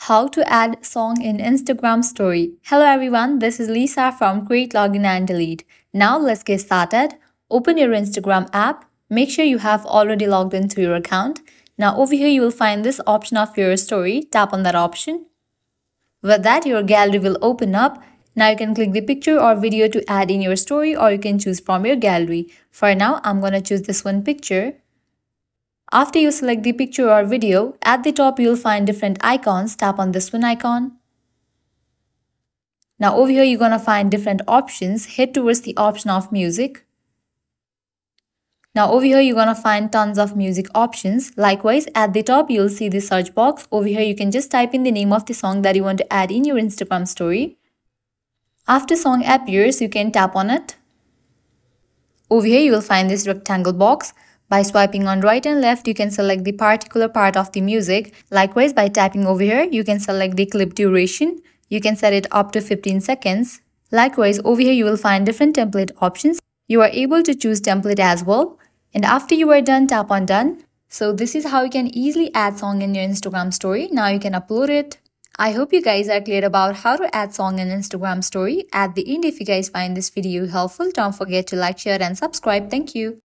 How to add song in Instagram story. Hello everyone, this is Lisa from Create, Login and Delete. Now let's get started. Open your Instagram app. Make sure you have already logged into your account. Now over here you will find this option of your story. Tap on that option. With that, your gallery will open up. Now you can click the picture or video to add in your story, or you can choose from your gallery. For now, I'm gonna choose this one picture. After you select the picture or video, at the top you'll find different icons. Tap on this one icon. Now over here you're gonna find different options. Head towards the option of music. Now over here you're gonna find tons of music options. Likewise, at the top you'll see the search box. Over here you can just type in the name of the song that you want to add in your Instagram story. After song appears, you can tap on it. Over here you will find this rectangle box. By swiping on right and left, you can select the particular part of the music. Likewise, by tapping over here, you can select the clip duration. You can set it up to 15 seconds. Likewise, over here you will find different template options. You are able to choose template as well. And after you are done, tap on done. So this is how you can easily add song in your Instagram story. Now you can upload it. I hope you guys are clear about how to add song in Instagram story. At the end, if you guys find this video helpful, don't forget to like, share and subscribe. Thank you.